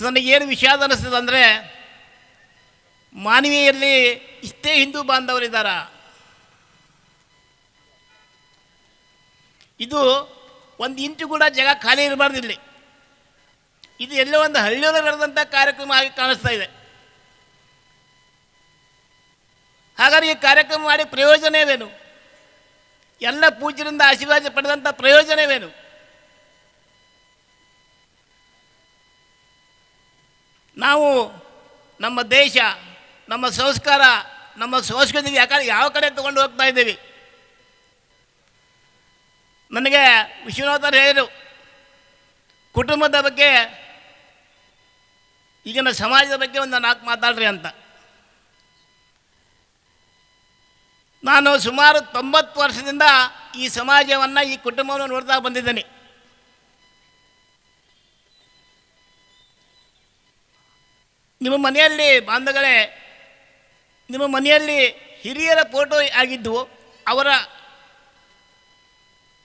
ನನಗೇನು ವಿಷಾದ ಅನ್ನಿಸ್ತದೆ ಅಂದರೆ, ಮಾನವೀಯಲ್ಲಿ ಇಷ್ಟೇ ಹಿಂದೂ ಬಾಂಧವರಿದ್ದಾರ. ಇದು ಒಂದು ಇಂಚು ಕೂಡ ಜಾಗ ಖಾಲಿ ಇರಬಾರ್ದು ಇಲ್ಲಿ. ಇದು ಎಲ್ಲೋ ಒಂದು ಹಳ್ಳಿಯೊಳಗೆ ನಡೆದಂಥ ಕಾರ್ಯಕ್ರಮ ಆಗಿ ಕಾಣಿಸ್ತಾ ಇದೆ. ಹಾಗಾದ್ರೆ ಈ ಕಾರ್ಯಕ್ರಮ ಮಾಡಿ ಪ್ರಯೋಜನವೇನು? ಎಲ್ಲ ಪೂಜ್ಯರಿಂದ ಆಶೀರ್ವಾದ ಪಡೆದಂಥ ಪ್ರಯೋಜನವೇನು? ನಾವು ನಮ್ಮ ದೇಶ, ನಮ್ಮ ಸಂಸ್ಕಾರ, ನಮ್ಮ ಸಂಸ್ಕೃತಿಗೆ ಯಾವ ಕಡೆ ತಗೊಂಡು ಹೋಗ್ತಾ ಇದ್ದೀವಿ? ನನಗೆ ವಿಶ್ವನಾಥರು ಹೇಳಿದರು, ಕುಟುಂಬದ ಬಗ್ಗೆ, ಈಗಿನ ಸಮಾಜದ ಬಗ್ಗೆ ಒಂದು 4 ಮಾತಾಡ್ರಿ ಅಂತ. ನಾನು ಸುಮಾರು 90 ವರ್ಷದಿಂದ ಈ ಸಮಾಜವನ್ನು, ಈ ಕುಟುಂಬವನ್ನು ನೋಡ್ತಾ ಬಂದಿದ್ದೇನೆ. ನಿಮ್ಮ ಮನೆಯಲ್ಲಿ ಬಾಂಧವಗಳೇ, ನಿಮ್ಮ ಮನೆಯಲ್ಲಿ ಹಿರಿಯರ ಫೋಟೋ ಆಗಿದ್ದು, ಅವರ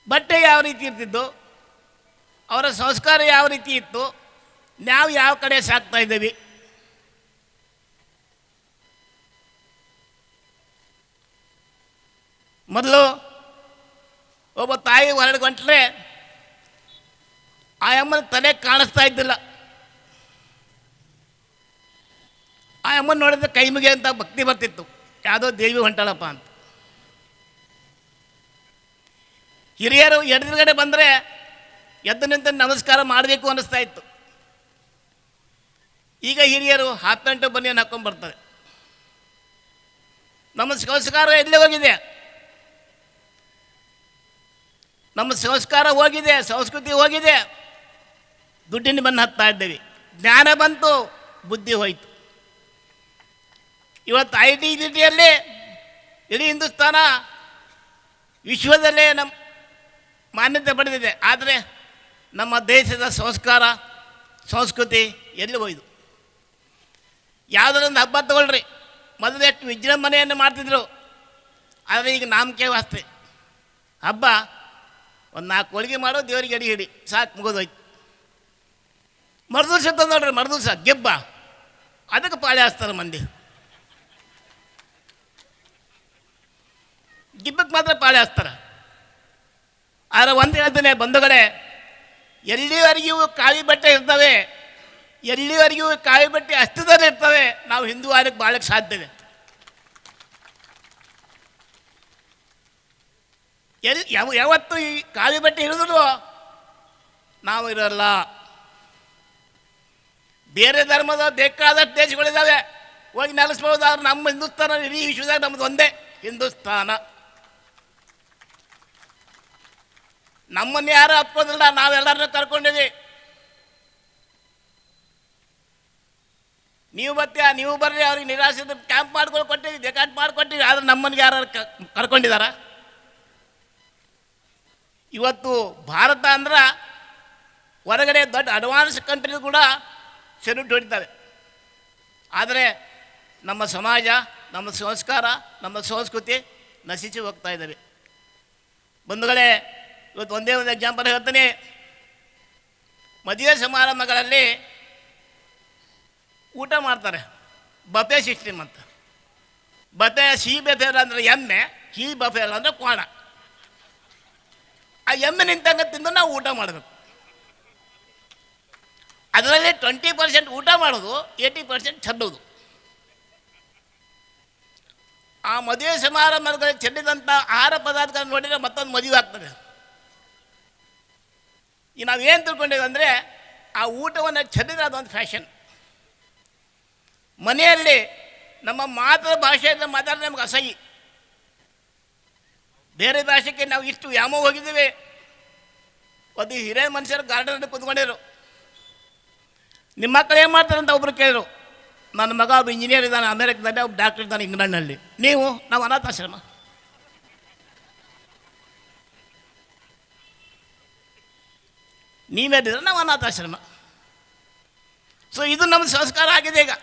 ಬಟ್ಟೆ ಯಾವ ರೀತಿ ಇರ್ತಿದ್ದು, ಅವರ ಸಂಸ್ಕಾರ ಯಾವ ರೀತಿ ಇತ್ತು, ನಾವು ಯಾವ ಕಡೆ ಸಾಕ್ತಾ ಇದ್ದೀವಿ? ಮೊದಲು ಒಬ್ಬ ತಾಯಿ ಹೊರಗೆ ಹೊಂಟ್ರೆ ಆ ಅಮ್ಮನ ತಲೆ ಕಾಣಿಸ್ತಾ ಇದ್ದಿಲ್ಲ. ಆ ಅಮ್ಮನ ನೋಡಿದ್ರೆ ಕೈ ಮುಗಿ ಅಂತ ಭಕ್ತಿ ಬರ್ತಿತ್ತು, ಯಾವುದೋ ದೇವಿ ಹೊಂಟಳಪ್ಪ ಅಂತ. ಹಿರಿಯರು ಎದುರುಗಡೆ ಬಂದರೆ ಎದ್ದು ನಿಂತು ನಮಸ್ಕಾರ ಮಾಡಬೇಕು ಅನ್ನಿಸ್ತಾ ಇತ್ತು. ಈಗ ಹಿರಿಯರು ಹಾಫ್ ಪ್ಯಾಂಟು ಬನಿಯನ್ನು ಹಾಕ್ಕೊಂಡು ಬರ್ತಾರೆ. ನಮ್ಮ ಸಂಸ್ಕಾರ ಎಲ್ಲಿ ಹೋಗಿದೆ? ನಮ್ಮ ಸಂಸ್ಕಾರ ಹೋಗಿದೆ, ಸಂಸ್ಕೃತಿ ಹೋಗಿದೆ. ದುಡ್ಡಿನ ಬನ್ನು ಹತ್ತಾ ಇದ್ದೇವೆ. ಜ್ಞಾನ ಬಂತು, ಬುದ್ಧಿ ಹೋಯಿತು. ಇವತ್ತು ಐಡೆಂಟಿಟಿಯಲ್ಲಿ ಇಡೀ ಹಿಂದೂಸ್ತಾನ ವಿಶ್ವದಲ್ಲೇ ನಮ್ಮ ಮಾನ್ಯತೆ ಪಡೆದಿದೆ. ಆದರೆ ನಮ್ಮ ದೇಶದ ಸಂಸ್ಕಾರ, ಸಂಸ್ಕೃತಿ ಎಲ್ಲಿ ಹೋಯ್ತು? ಯಾವುದರೊಂದು ಹಬ್ಬ ತಗೊಳ್ರಿ, ಮೊದಲು ಎಷ್ಟು ವಿಜೃಂಭಣೆಯನ್ನು ಮಾಡ್ತಿದ್ರು. ಆದರೆ ಈಗ ನಾಮಕೆ ವಾಸ್ತೆ ಹಬ್ಬ, ಒಂದು 4 ಹೋಳಿಗೆ ಮಾಡೋ, ದೇವರಿಗೆ ಅಡಿ ಹಿಡಿ, ಸಾಕು, ಮುಗಿದೋಯ್ತು. ಮರುದಿವ್ಸ ತಂದು ಮರುದಿವ್ಸ ಗೆಬ್ಬ, ಅದಕ್ಕೆ ಪಾಳೆ ಹಾಸ್ತಾರೆ ಮಂದಿ. ಗಿಬ್ಬಕ್ಕೆ ಮಾತ್ರ ಪಾಳೆ ಹಾಸ್ತಾರೆ. ಆದರೆ ಒಂದು ಹೇಳ್ತೇನೆ ಬಂಧುಗಳೇ, ಎಲ್ಲಿವರೆಗೂ ಕಾವಿ ಬಟ್ಟೆ ಇರ್ತವೆ, ಎಲ್ಲಿವರೆಗೂ ಕಾವಿ ಬಟ್ಟೆ ಅಷ್ಟದಲ್ಲಿ ಇರ್ತವೆ, ನಾವು ಹಿಂದೂ ಆಗಕ್ಕೆ ಬಾಳಕ್ಕೆ ಸಾಧ್ಯತೆ. ಯಾವತ್ತು ಈ ಕಾವಿ ಬಟ್ಟೆ ಹಿಡಿದ್ರು ನಾವು ಇರಲ್ಲ. ಬೇರೆ ಧರ್ಮದ ಬೇಕಾದಷ್ಟು ದೇಶಗಳಿದ್ದಾವೆ, ಹೋಗಿ ನೆಲೆಸ್ಬೋದು. ಆದ್ರೆ ನಮ್ಮ ಹಿಂದೂಸ್ತಾನ ಇಡೀ ವಿಶ್ವದಾಗ ನಮ್ಮದು ಒಂದೇ ಹಿಂದೂಸ್ತಾನ. ನಮ್ಮನ್ನು ಯಾರು ಹತ್ಕೋದಿಲ್ಲ, ನಾವೆಲ್ಲರನ್ನೂ ಕರ್ಕೊಂಡಿದ್ದೀವಿ. ನೀವು ಬರ್ತೀಯ, ನೀವು ಬರ್ರಿ, ಅವ್ರಿಗೆ ನಿರಾಶೆ ಕ್ಯಾಂಪ್ ಮಾಡ್ಕೊಂಡು ಕೊಟ್ಟಿದ್ದೀವಿ, ಬೇಕಾಟ್ ಮಾಡಿಕೊಟ್ಟಿವಿ. ಆದರೆ ನಮ್ಮನಿಗೆ ಯಾರು ಕರ್ಕೊಂಡಿದ್ದಾರ? ಇವತ್ತು ಭಾರತ ಅಂದ್ರೆ ಹೊರಗಡೆ ದೊಡ್ಡ ಅಡ್ವಾನ್ಸ್ ಕಂಟ್ರಿ ಕೂಡ ಸೆಲ್ಯೂಟ್ ಹೊಡಿತಾರೆ. ಆದರೆ ನಮ್ಮ ಸಮಾಜ, ನಮ್ಮ ಸಂಸ್ಕಾರ, ನಮ್ಮ ಸಂಸ್ಕೃತಿ ನಶಿಸಿ ಹೋಗ್ತಾ ಇದ್ದಾವೆ. ಬಂಧುಗಳೇ, ಇವತ್ತು ಒಂದೇ ಒಂದು ಎಕ್ಸಾಂಪಲ್ ಹೇಳ್ತೀನಿ. ಮದುವೆ ಸಮಾರಂಭಗಳಲ್ಲಿ ಊಟ ಮಾಡ್ತಾರೆ, ಬಫೆ ಸಿಸ್ಟಮ್ ಅಂತ. ಬಫೆ, ಸಿ ಬಫೆ ಅಂದರೆ ಎಮ್ಮೆ, ಹಿ ಬಫೆ ಅಂದರೆ ಕೋಣ. ಆ ಎಮ್ಮೆ ನಿಂತಂಗೆ ತಿಂದು ನಾವು ಊಟ ಮಾಡಬೇಕು. ಅದರಲ್ಲಿ 20% ಊಟ ಮಾಡೋದು, 80% ಚೆಲ್ಲೋದು. ಆ ಮದುವೆ ಸಮಾರಂಭಗಳಲ್ಲಿ ಚೆಲ್ಲಿದಂಥ ಆಹಾರ ಪದಾರ್ಥಗಳನ್ನು ನೋಡಿದರೆ ಮತ್ತೊಂದು ಮದುವೆ ಆಗ್ತದೆ. ಈಗ ನಾವೇನು ತಿಳ್ಕೊಂಡಿದ್ದೀವಿ ಅಂದರೆ, ಆ ಊಟವನ್ನು ಚೆಲ್ಲಿದ್ರೆ ಅದೊಂದು ಫ್ಯಾಷನ್. ಮನೆಯಲ್ಲಿ ನಮ್ಮ ಮಾತೃಭಾಷೆಯಲ್ಲಿ ಮಾತಾಡಿದ್ರೆ ನಮ್ಗೆ ಅಸಹ್ಯ. ಬೇರೆ ಭಾಷೆಗೆ ನಾವು ಇಷ್ಟು ಯಾಮೋ ಹೋಗಿದ್ದೀವಿ. ಒಂದು ಹಿರಿಯ ಮನುಷ್ಯರು ಗಾರ್ಡನಲ್ಲಿ ಕೂತ್ಕೊಂಡಿರು. ನಿಮ್ಮ ಮಕ್ಕಳು ಏನು ಮಾಡ್ತಾರೆ ಅಂತ ಒಬ್ಬರು ಕೇಳಿದ್ರು. ನನ್ನ ಮಗ ಒಬ್ಬ ಇಂಜಿನಿಯರ್ ಇದ್ದಾನೆ ಅಮೇರಿಕದಲ್ಲಿ, ಒಬ್ಬ ಡಾಕ್ಟರ್ ಇದ್ದಾನೆ ಇಂಗ್ಲೆಂಡ್ನಲ್ಲಿ. ನಾವು ಅನಾಥಾಶ್ರಮ. ನೀವೇನಿದ್ರೆ ನಾವು ಅನಾಥಾಶ್ರಮ. ಸೊ ಇದು ನಮ್ಮ ಸಂಸ್ಕಾರ ಆಗಿದೆ. ಈಗ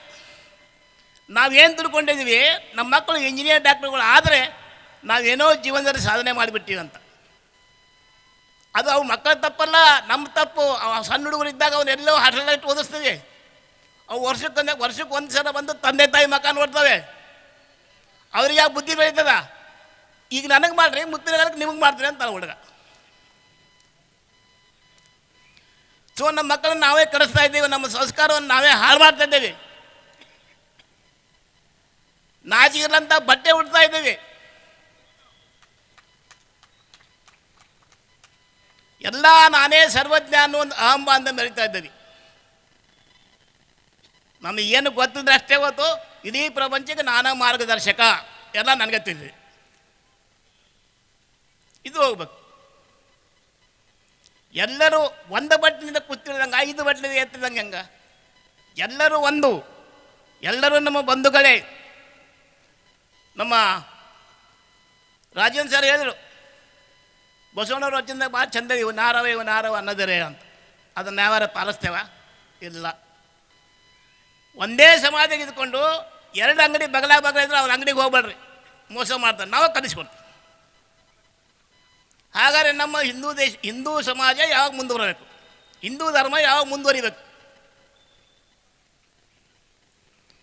ನಾವೇನು ತಿಳ್ಕೊಂಡಿದ್ದೀವಿ, ನಮ್ಮ ಮಕ್ಕಳು ಇಂಜಿನಿಯರ್ ಡಾಕ್ಟರ್ಗಳು ಆದರೆ ನಾವೇನೋ ಜೀವನದಲ್ಲಿ ಸಾಧನೆ ಮಾಡಿಬಿಟ್ಟಿವಿ ಅಂತ. ಅದು ಅವು ಮಕ್ಕಳ ತಪ್ಪಲ್ಲ, ನಮ್ಮ ತಪ್ಪು. ಸಣ್ಣ ಹುಡುಗರು ಇದ್ದಾಗ ಅವನ್ನೆಲ್ಲೋ ಹಾಸ್ಟೆಲಲ್ಲಿ ಓದಿಸ್ತೀವಿ. ಅವು ವರ್ಷಕ್ಕೆ ಒಂದು ಸಲ ಬಂದು ತಂದೆ ತಾಯಿ ಮಕ ನೋಡ್ತವೆ. ಅವ್ರಿಗೆ ಯಾವ ಬುದ್ಧಿ ಬೆಳೀತದ? ಈಗ ನನಗೆ ಮಾಡ್ರಿ, ಮುತ್ತಿನ ಕಾಲಕ್ಕೆ ನಿಮಗೆ ಮಾಡ್ತೀರಿ ಅಂತ ಹುಡುಗ. ಸೊ ನಮ್ಮ ಮಕ್ಕಳನ್ನು ನಾವೇ ಕಳಿಸ್ತಾ ಇದ್ದೀವಿ, ನಮ್ಮ ಸಂಸ್ಕಾರವನ್ನು ನಾವೇ ಹಾಳು ಮಾಡ್ತಾ ಇದ್ದೇವೆ. ನಾಚಿಗಿರ್ಲಂತ ಬಟ್ಟೆ ಉಡ್ತಾ ಇದ್ದೀವಿ. ಎಲ್ಲ ನಾನೇ ಸರ್ವಜ್ಞ ಅನ್ನೋ ಒಂದು ಅಹಂಬ ಅಂತ ಮೆರಿತಾ ಇದ್ದೀವಿ. ನಮಗೆ ಏನು ಗೊತ್ತಿದ್ರೆ ಅಷ್ಟೇ ಗೊತ್ತು, ಇಡೀ ಪ್ರಪಂಚಕ್ಕೆ ನಾನಾ ಮಾರ್ಗದರ್ಶಕ ಎಲ್ಲ ನನಗೆ ತಿಳಿದಿದೆ. ಇದು ಹೋಗ್ಬೇಕು. ಎಲ್ಲರೂ ಒಂದು ಬಟ್ಟಲಿನಿಂದ ಕೂತಿಳಿದಂಗೆ 5 ಬಟ್ಟಲಿಗೆ ಎತ್ತಿದಂಗೆ ಹೆಂಗ? ಎಲ್ಲರೂ ಒಂದು, ಎಲ್ಲರೂ ನಮ್ಮ ಬಂಧುಗಳೇ. ನಮ್ಮ ರಾಜೇಂದ್ರ ಸರ್ ಹೇಳಿದರು, ಬಸವಣ್ಣವ್ರು ವಚನದಾಗ ಭಾಳ ಚಂದ, ಇವು ನಾರವ ಅನ್ನೋದರೇ ಅಂತ. ಅದನ್ನು ಯಾವಾರ ಪಾಲಿಸ್ತೇವ? ಇಲ್ಲ. ಒಂದೇ ಸಮಾಧಿಗೆ ಇದ್ಕೊಂಡು 2 ಅಂಗಡಿ ಬಗಲ ಇದ್ರೆ ಅವ್ರ ಅಂಗಡಿಗೆ ಹೋಗ್ಬೇಡ್ರಿ, ಮೋಸ ಮಾಡ್ತಾರೆ, ನಾವು ಕಲಿಸ್ಕೊಡ್ತೀವಿ. ಹಾಗಾದರೆ ನಮ್ಮ ಹಿಂದೂ ಸಮಾಜ ಯಾವಾಗ ಮುಂದುವರಬೇಕು, ಹಿಂದೂ ಧರ್ಮ ಯಾವಾಗ ಮುಂದುವರಿಬೇಕು?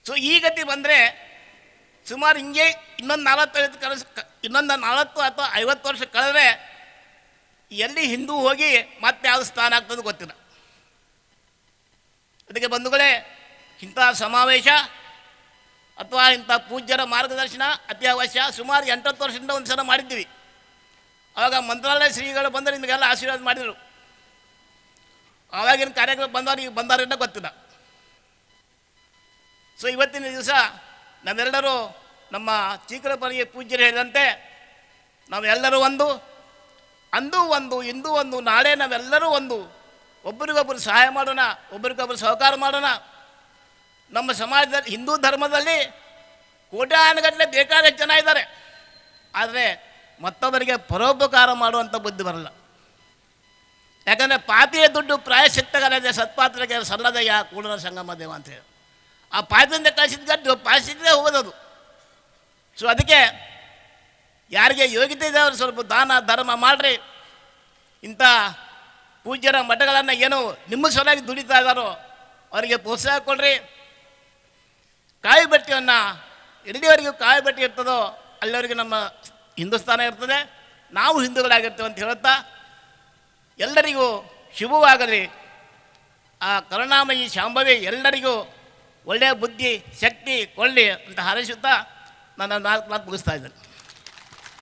ಸೊ ಈ ಗತಿ ಬಂದರೆ ಸುಮಾರು ಹಿಂಗೆ ಇನ್ನೊಂದು 40 ಅಥವಾ 50 ವರ್ಷ ಕಳೆದ್ರೆ ಎಲ್ಲಿ ಹಿಂದೂ ಹೋಗಿ ಮತ್ತೆ ಯಾವುದು ಸ್ಥಾನ ಆಗ್ತದೆ ಗೊತ್ತಿಲ್ಲ. ಅದಕ್ಕೆ ಬಂಧುಗಳೇ, ಇಂಥ ಸಮಾವೇಶ ಅಥವಾ ಇಂಥ ಪೂಜ್ಯರ ಮಾರ್ಗದರ್ಶನ ಅತಿ ಅವಶ್ಯ. ಸುಮಾರು 8 ವರ್ಷದಿಂದ ಒಂದು ಸಲ ಮಾಡಿದ್ದೀವಿ. ಆವಾಗ ಮಂತ್ರಾಲಯ ಶ್ರೀಗಳು ಬಂದರೆ ನಿಮಗೆಲ್ಲ ಆಶೀರ್ವಾದ ಮಾಡಿದರು. ಆವಾಗಿನ ಕಾರ್ಯಕ್ರಮ ಬಂದವರಿಂದ ಗೊತ್ತಿಲ್ಲ. ಸೊ ಇವತ್ತಿನ ದಿವಸ ನಾವೆಲ್ಲರೂ ನಮ್ಮ ಚೀಕರಪರಿಗೆ ಪೂಜ್ಯರು ಹೇಳಿದಂತೆ ನಾವೆಲ್ಲರೂ ಒಂದು, ಅಂದು ಒಂದು, ಇಂದು ಒಂದು, ನಾಳೆ ನಾವೆಲ್ಲರೂ ಒಂದು. ಒಬ್ಬರಿಗೊಬ್ಬರು ಸಹಾಯ ಮಾಡೋಣ, ಒಬ್ಬರಿಗೊಬ್ಬರು ಸಹಕಾರ ಮಾಡೋಣ. ನಮ್ಮ ಸಮಾಜದಲ್ಲಿ ಹಿಂದೂ ಧರ್ಮದಲ್ಲಿ ಕೋಟ್ಯಾನುಗಟ್ಟಲೆ ಬೇಕಾದ ಜನ ಇದ್ದಾರೆ, ಆದರೆ ಮತ್ತೊಬ್ಬರಿಗೆ ಪರೋಪಕಾರ ಮಾಡುವಂಥ ಬುದ್ಧಿ ಬರಲ್ಲ. ಯಾಕಂದರೆ ಪಾಪಿಯ ದುಡ್ಡು ಪ್ರಾಯಶ್ಚಿತ್ತಗಲ್ಲದೆ ಸತ್ಪಾತ್ರಕ್ಕೆ ಸಲ್ಲದಯ್ಯ ಕೂಡಲ ಸಂಗಮ ದೇವ ಅಂತ ಹೇಳಿ ಆ ಪಾಪದಿಂದ ಕಳಿಸಿದ ಪಾಯಶ್ಚಿತ್ತೇ ಹೋಗೋದದು. ಸೊ ಅದಕ್ಕೆ ಯಾರಿಗೆ ಯೋಗ್ಯತೆ ಇದೆ ಅವರು ಸ್ವಲ್ಪ ದಾನ ಧರ್ಮ ಮಾಡಿರಿ. ಇಂಥ ಪೂಜ್ಯರ ಮಠಗಳನ್ನು ಏನು ನಿಮ್ಮ ಸಲುವಾಗಿ ದುಡಿತಾ ಇದ್ದಾರೋ ಅವರಿಗೆ ಪ್ರೋತ್ಸಾಹ ಕೊಡ್ರಿ. ಕಾಯಿ ಬಟ್ಟೆಯನ್ನು ಎಲ್ಲಿವರೆಗೂ ಕಾಯಿ ಬಟ್ಟೆ ಇರ್ತದೋ ಅಲ್ಲಿವರೆಗೂ ನಮ್ಮ ಹಿಂದೂಸ್ತಾನ ಇರ್ತದೆ, ನಾವು ಹಿಂದೂಗಳಾಗಿರ್ತೇವೆ ಅಂತ ಹೇಳುತ್ತಾ ಎಲ್ಲರಿಗೂ ಶುಭವಾಗಲಿ. ಆ ಕರುಣಾಮಯಿ ಶಾಂಭವಿ ಎಲ್ಲರಿಗೂ ಒಳ್ಳೆಯ ಬುದ್ಧಿ ಶಕ್ತಿ ಕೊಳ್ಳಿ ಅಂತ ಹಾರೈಸುತ್ತಾ ನನ್ನ 4 ಮಾತು ಮುಗಿಸ್ತಾ ಇದ್ದೇನೆ.